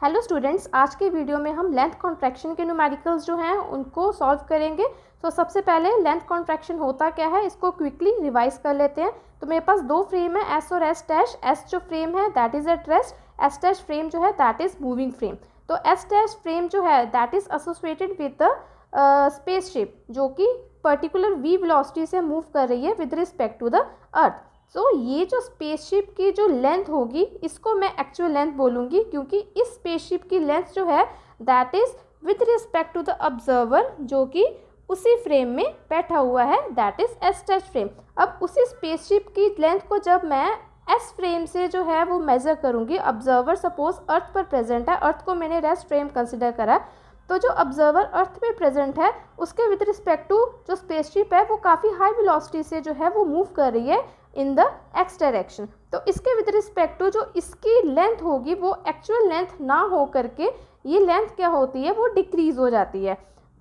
Hello students, आज के video में हम लेंथ कॉन्ट्रैक्शन के न्यूमेरिकल्स जो हैं उनको सॉल्व करेंगे। तो सबसे पहले लेंथ कॉन्ट्रैक्शन होता क्या है इसको क्विकली रिवाइज कर लेते हैं। तो मेरे पास दो फ्रेम है, एस और एस डैश। एस जो फ्रेम है that is at rest, S dash frame जो है दैट इज़ मूविंग फ्रेम। तो एस डैश फ्रेम जो है that is associated with the spaceship जो कि पर्टिकुलर वी वेलोसिटी से मूव कर रही है with respect to the earth. So ये जो स्पेसशिप की जो लेंथ होगी इसको मैं एक्चुअल लेंथ बोलूँगी, क्योंकि इस स्पेसशिप की लेंथ जो है that is with respect to the observer जो कि उसी फ्रेम में बैठा हुआ है, that is S dash frame. अब उसी स्पेसशिप की लेंथ को जब मैं एस फ्रेम से जो है वो मेज़र करूँगी, ऑब्जर्वर सपोज अर्थ पर प्रेजेंट है, अर्थ को मैंने रेस्ट फ्रेम कंसिडर करा, तो जो ऑब्जर्वर अर्थ पे प्रेजेंट है उसके विद रिस्पेक्ट टू जो स्पेसशिप है वो काफ़ी हाई वेलोसिटी से जो है वो मूव कर रही है इन द एक्स डायरेक्शन। तो इसके विद रिस्पेक्ट टू जो इसकी लेंथ होगी वो एक्चुअल लेंथ ना हो करके ये लेंथ क्या होती है वो डिक्रीज हो जाती है,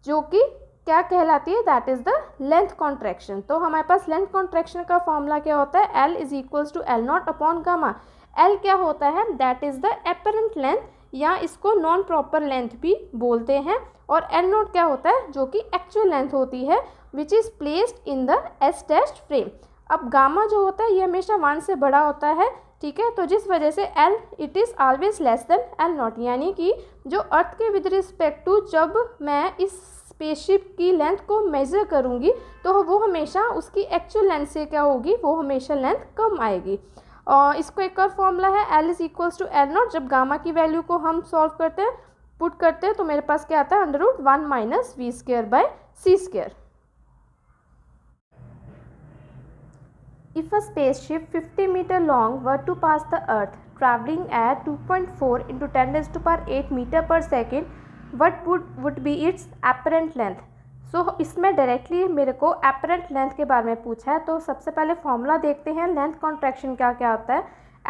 जो कि क्या कहलाती है, that is the length contraction. तो हमारे पास लेंथ कॉन्ट्रैक्शन का फॉर्मूला क्या होता है, L is equals to L naught upon gamma. L क्या होता है, that is the apparent length या इसको नॉन प्रॉपर लेंथ भी बोलते हैं, और एल नोट क्या होता है जो कि एक्चुअल लेंथ होती है which is placed in the S dash frame. अब गामा जो होता है ये हमेशा 1 से बड़ा होता है, ठीक है, तो जिस वजह से L it is always less than L not, यानी कि जो अर्थ के विद रिस्पेक्ट टू जब मैं इस स्पेसशिप की लेंथ को मेज़र करूँगी तो वो हमेशा उसकी एक्चुअल लेंथ से क्या होगी, वो हमेशा लेंथ कम आएगी। और इसको एक और फॉर्मूला है L is equals to L naught. जब गामा की वैल्यू को हम सॉल्व करते हैं, पुट करते हैं, तो मेरे पास क्या आता है, under root 1 minus V square by C square. If a spaceship 50 meter long were to pass the Earth, traveling at 2.4 into 10 raised to power 8 meter per second, what would be its apparent length? So इसमें directly मेरे को apparent length के बारे में पूछा है। तो सबसे पहले फॉर्मूला देखते हैं, लेंथ कॉन्ट्रैक्शन क्या क्या होता है।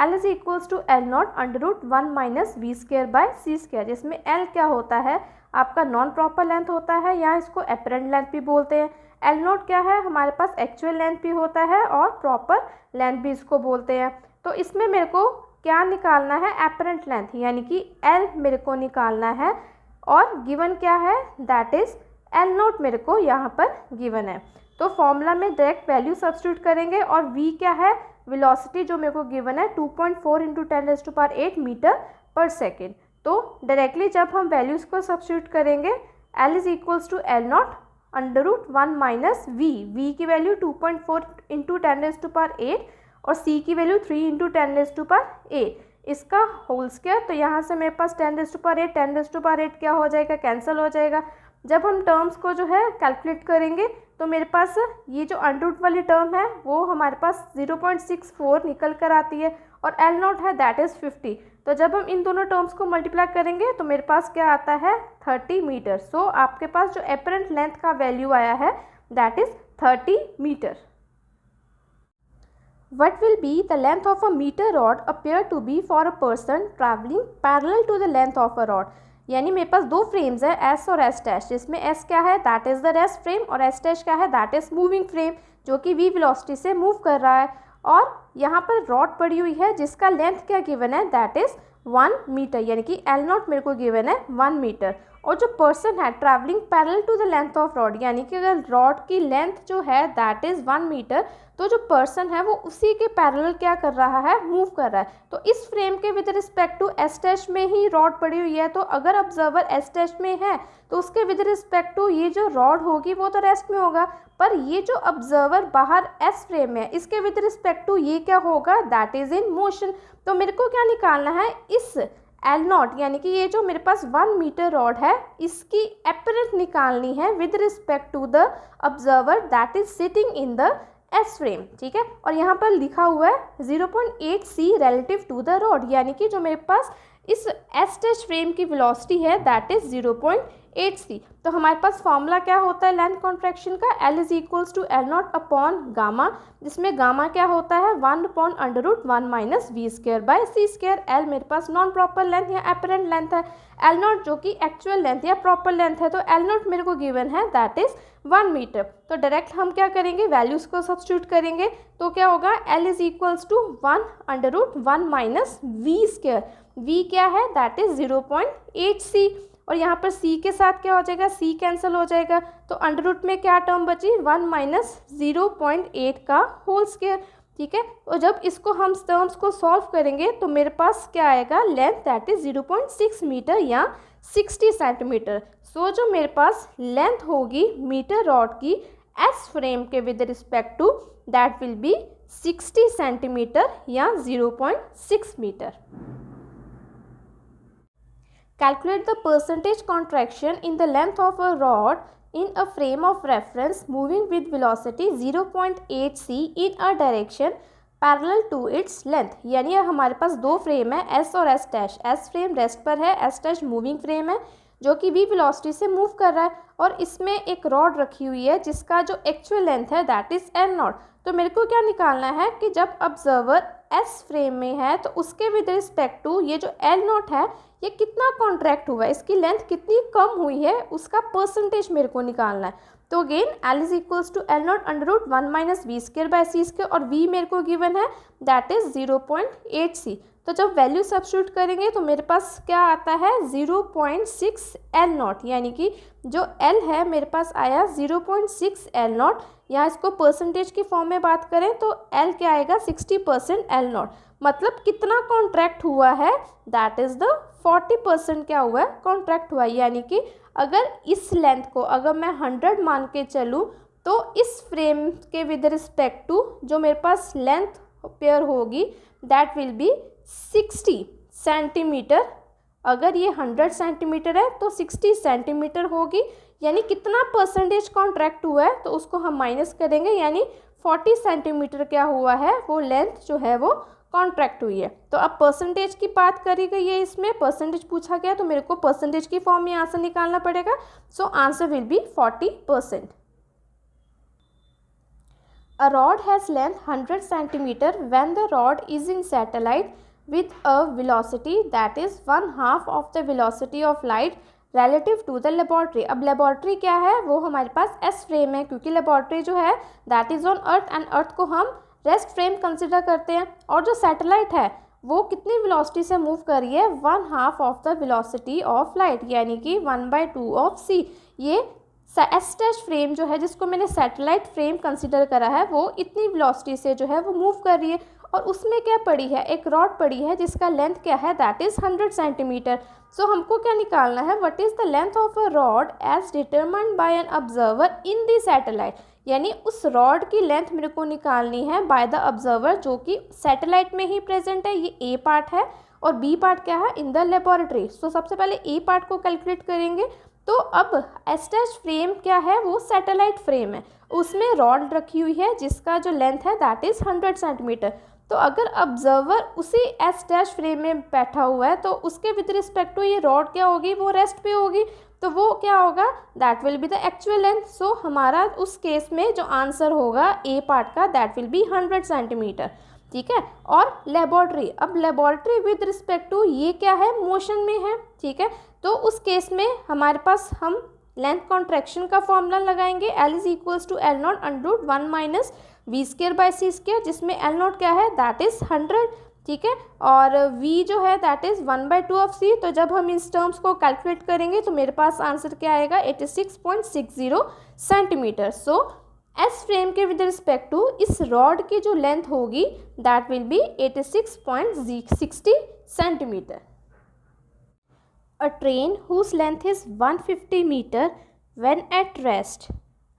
L is equals to L not under root 1 minus V square by C square, जिसमें L क्या होता है, आपका नॉन प्रॉपर लेंथ होता है या इसको एपरेंट लेंथ भी बोलते हैं। एल नोट क्या है, हमारे पास एक्चुअल लेंथ भी होता है और प्रॉपर लेंथ भी इसको बोलते हैं। तो इसमें मेरे को क्या निकालना है, एपरेंट लेंथ, यानी कि एल मेरे को निकालना है, और गिवन क्या है, दैट इज़ एल नोट मेरे को यहाँ पर गिवन है। तो फॉर्मूला में डायरेक्ट वैल्यू सब्स्टिट्यूट करेंगे, और वी क्या है, वेलोसिटी जो मेरे को गिवन है 2.4 into 10 raised to power 8 metre पर सेकेंड। तो डायरेक्टली जब हम वैल्यूज़ को सब्स्टिट्यूट करेंगे, L is equals to L not under root 1 minus V की value 2.4 into 10 raised to power 8 और सी की value 3 into 10 raised to power 8, इसका होल स्क्वायर। तो यहाँ से मेरे पास 10 raised to power 8 10 raised to power 8 क्या हो जाएगा, कैंसिल हो जाएगा। जब हम टर्म्स को जो है कैलकुलेट करेंगे तो मेरे पास ये जो अंडर रूट वाली टर्म है वो हमारे पास 0.64 निकल कर आती है, और एल नॉट है दैट इज़ 50। तो जब हम इन दोनों टर्म्स को मल्टीप्लाई करेंगे तो मेरे पास क्या आता है, 30 मीटर। सो आपके पास जो एपरेंट लेंथ का वैल्यू आया है that is 30 metre. What will be the length of a meter rod appear to be for a person traveling parallel to the length of a rod? यानी मेरे पास दो फ्रेम्स है, S और S dash, जिसमें S क्या है, that is the rest frame, और S dash क्या है, दैट इज़ मूविंग फ्रेम जो कि वी वेलोसिटी से मूव कर रहा है। और यहाँ पर रॉड पड़ी हुई है जिसका लेंथ क्या गिवन है, दैट इज़ 1 मीटर, यानी कि एल नॉट मेरे को गिवन है 1 मीटर। और जो पर्सन है travelling parallel to the length of rod, यानी कि अगर रॉड की लेंथ जो है दैट इज़ 1 मीटर, तो जो पर्सन है वो उसी के पैरेलल क्या कर रहा है, मूव कर रहा है। तो इस फ्रेम के with respect to S dash में ही रॉड पड़ी हुई है, तो अगर ऑब्जर्वर एस डैश में है तो उसके विद रिस्पेक्ट टू ये जो रॉड होगी वो तो रेस्ट में होगा, पर ये जो ऑब्जर्वर बाहर एस फ्रेम में है इसके विद रिस्पेक्ट टू ये क्या होगा, दैट इज़ इन मोशन। तो मेरे को क्या निकालना है, इस एल नॉट यानी कि ये जो मेरे पास 1 मीटर रॉड है इसकी एपरेंट निकालनी है with respect to the observer that is sitting in the S frame, ठीक है। और यहाँ पर लिखा हुआ है 0.8 C relative to the rod, यानी कि जो मेरे पास इस एस डैश फ्रेम की वेलोसिटी है दैट इज 0.8 सी। तो हमारे पास फॉर्मूला क्या होता है लेंथ कॉन्ट्रैक्शन का, L is equals to L naught upon gamma, जिसमें गामा क्या होता है 1 upon under root 1 minus V square by C square. L मेरे पास नॉन प्रॉपर लेंथ या एपरेंट लेंथ है, एल नॉट जो कि एक्चुअल लेंथ या प्रॉपर लेंथ है, तो एल नॉट मेरे को गिवन है दैट इज 1 मीटर। तो डायरेक्ट हम क्या करेंगे, वैल्यूज़ को सब्स्टिट्यूट करेंगे, तो क्या होगा, L is equals to 1 under root 1 minus V square. v क्या है, दैट इज़ 0.8c। और यहाँ पर c के साथ क्या हो जाएगा, c कैंसिल हो जाएगा, तो अंडर रूट में क्या टर्म बची, 1 माइनस 0.8 का होल स्क्वायर। ठीक है, और जब इसको हम टर्म्स को सॉल्व करेंगे तो मेरे पास क्या आएगा, लेंथ दैट इज 0.6 मीटर या 60 सेंटीमीटर। सो जो मेरे पास लेंथ होगी मीटर रॉड की एस फ्रेम के with respect to, that will be 60 centimetre या 0.6 metre. Calculate the percentage contraction in the length of a rod in a frame of reference moving with velocity 0.8c in a direction parallel to its length. यानी हमारे पास दो frame है, S और S dash. S frame rest पर है, S dash moving frame है जो कि वी वेलोसिटी से मूव कर रहा है, और इसमें एक रॉड रखी हुई है जिसका जो एक्चुअल लेंथ है दैट इज एल नॉट। तो मेरे को क्या निकालना है कि जब ऑब्जर्वर एस फ्रेम में है तो उसके विद रिस्पेक्ट टू ये जो एल नॉट है ये कितना कॉन्ट्रैक्ट हुआ है, इसकी लेंथ कितनी कम हुई है, उसका परसेंटेज मेरे को निकालना है। तो again L is equals to L not under root 1 minus V square by C square, और वी मेरे को गिवन है दैट इज 0.8c। तो जब वैल्यू सब्स्टिट्यूट करेंगे तो मेरे पास क्या आता है, 0.6 एल नॉट, यानी कि जो एल है मेरे पास आया 0.6 एल नॉट। या इसको परसेंटेज की फॉर्म में बात करें तो एल क्या आएगा, 60% एल नॉट। मतलब कितना कॉन्ट्रैक्ट हुआ है, दैट इज़ द 40% क्या हुआ है, कॉन्ट्रैक्ट हुआ है। यानी कि अगर इस लेंथ को अगर मैं 100 मान के चलूँ तो इस फ्रेम के विद रिस्पेक्ट टू जो मेरे पास लेंथ पेयर होगी दैट विल बी 60 सेंटीमीटर। अगर ये 100 सेंटीमीटर है तो 60 सेंटीमीटर होगी। यानी कितना परसेंटेज कॉन्ट्रैक्ट हुआ है तो उसको हम माइनस करेंगे, यानी 40 सेंटीमीटर क्या हुआ है, वो लेंथ जो है वो कॉन्ट्रैक्ट हुई है। तो अब परसेंटेज की बात करी गई है, इसमें परसेंटेज पूछा गया तो मेरे को परसेंटेज की फॉर्म में आंसर निकालना पड़ेगा। So answer will be 40%। A rod has length 100 centimeter when the rod is in satellite with a velocity that is 1/2 of the velocity of light relative to the laboratory। अब laboratory क्या है, वो हमारे पास S frame है, क्योंकि laboratory जो है that is on earth and earth को हम रेस्ट फ्रेम कंसिडर करते हैं। और जो सैटेलाइट है वो कितनी वेलोसिटी से मूव कर रही है, 1/2 of the velocity of light, यानी कि 1/2 ऑफ सी। ये एस डैश फ्रेम जो है जिसको मैंने सैटेलाइट फ्रेम कंसिडर करा है वो इतनी वेलोसिटी से जो है वो मूव कर रही है, और उसमें क्या पड़ी है, एक रॉड पड़ी है जिसका लेंथ क्या है, दैट इज़ 100 सेंटीमीटर। सो हमको क्या निकालना है, what is the length of a rod as determined by an observer in the satellite. यानी उस रॉड की लेंथ मेरे को निकालनी है बाय द ऑब्जर्वर जो कि सैटेलाइट में ही प्रेजेंट है। ये ए पार्ट है और बी पार्ट क्या है, इन द लेबोरेटरी। सो सबसे पहले ए पार्ट को कैलकुलेट करेंगे। तो अब एस डैश फ्रेम क्या है, वो सैटेलाइट फ्रेम है, उसमें रॉड रखी हुई है जिसका जो लेंथ है दैट इज़ 100 सेंटीमीटर। तो अगर ऑब्जर्वर उसी एस डैश फ्रेम में बैठा हुआ है तो उसके विद रिस्पेक्ट टू ये रॉड क्या होगी, वो रेस्ट पे होगी, तो वो क्या होगा, that will be the actual length. So हमारा उस केस में जो आंसर होगा ए पार्ट का दैट विल बी 100 सेंटीमीटर। ठीक है, और लेबॉर्ट्री, अब लेबॉर्ट्री विद रिस्पेक्ट टू ये क्या है, मोशन में है। ठीक है, तो उस केस में हमारे पास हम लेंथ कॉन्ट्रैक्शन का फॉर्मूला लगाएंगे, L is equals to L not under root 1 minus V square by C square, जिसमें एल नॉट क्या है, दैट इज़ 100। ठीक है, और v जो है दैट इज़ 1/2 ऑफ सी। तो जब हम इस टर्म्स को कैलकुलेट करेंगे तो मेरे पास आंसर क्या आएगा, 86.60 सेंटीमीटर। सो एस फ्रेम के विद रिस्पेक्ट टू इस रॉड की जो लेंथ होगी that will B 86.60 centimetre. A train whose length is 150 meter when at rest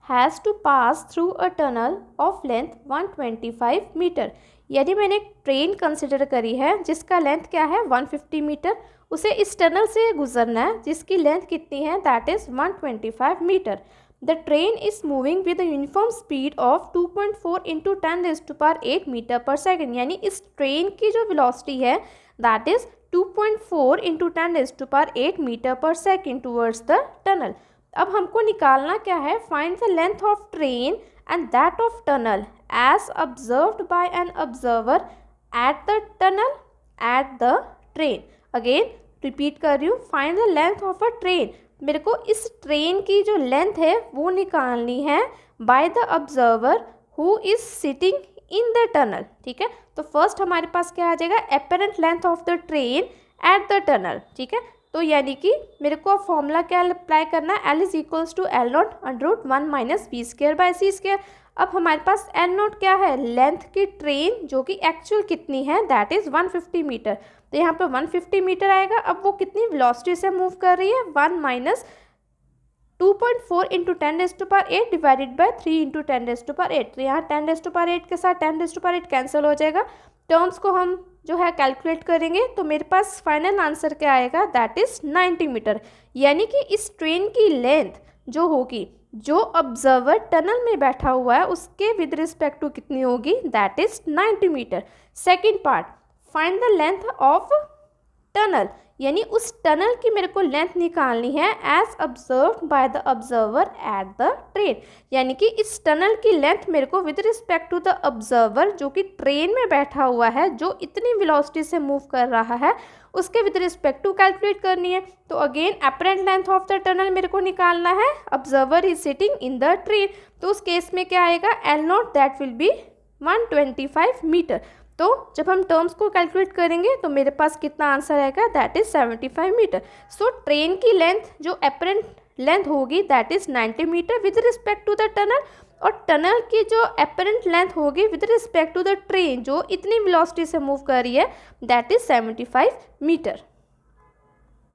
has to pass through a tunnel of length 125 meter। यदि मैंने एक ट्रेन कंसिडर करी है जिसका लेंथ क्या है, 150 मीटर, उसे इस टनल से गुजरना है जिसकी लेंथ कितनी है, that is 125 metre. The train is moving with uniform speed of 2.4 into 10⁸ metre पर सेकेंड। यानी इस ट्रेन की जो वेलोसिटी है दैट इज़ 2.4 इंटू 10⁸ मीटर पर सेकेंड टूवर्ड्स द टनल। अब हमको निकालना क्या है, find the length of train and that of tunnel as observed by an observer at the tunnel at the train. Again repeat कर रही हूँ, find the length of a train. मेरे को इस ट्रेन की जो लेंथ है वो निकालनी है bye the observer who is sitting in the tunnel. ठीक है, तो फर्स्ट हमारे पास क्या आ जाएगा, apparent length of the train eight the tunnel, ठीक है। तो यानी कि मेरे को अब फॉर्मूला क्या अप्लाई करना है, L is equals to L naught under root 1 minus B square by C square. अब हमारे पास L नॉट क्या है, लेंथ की ट्रेन जो कि एक्चुअल कितनी है, दैट इज़ 150 मीटर। तो यहाँ पर 150 मीटर आएगा। अब वो कितनी वेलोसिटी से मूव कर रही है, 1 minus 2.4 into 10⁸ divided by 3 into 10⁸। तो यहाँ 10⁸ के साथ 10⁸ कैंसिल हो जाएगा। टर्म्स को हम जो है कैलकुलेट करेंगे तो मेरे पास फाइनल आंसर क्या आएगा, दैट इज़ 90 मीटर। यानी कि इस ट्रेन की लेंथ जो होगी, जो ऑब्जर्वर टनल में बैठा हुआ है उसके विद रिस्पेक्ट टू कितनी होगी, that is 90 metre. Second part, find the length of tunnel, यानी उस टनल की मेरे को लेंथ निकालनी है as observed by the observer at the train. यानी कि इस टनल की लेंथ मेरे को with respect to the observer जो कि ट्रेन में बैठा हुआ है, जो इतनी वेलोसिटी से मूव कर रहा है, उसके विद रिस्पेक्ट टू कैलकुलेट करनी है। तो again apparent length of the tunnel मेरे को निकालना है, observer is sitting in the train. तो उस केस में क्या आएगा, L naught that will be 125 metre. तो जब हम टर्म्स को कैलकुलेट करेंगे तो मेरे पास कितना आंसर आएगा, that is 75 metre. So train की लेंथ जो एपरेंट लेंथ होगी that is 90 metre with respect to the tunnel, और टनल की जो एपरेंट लेंथ होगी with respect to the train जो इतनी वेलोसिटी से मूव कर रही है, दैट इज़ 75 मीटर।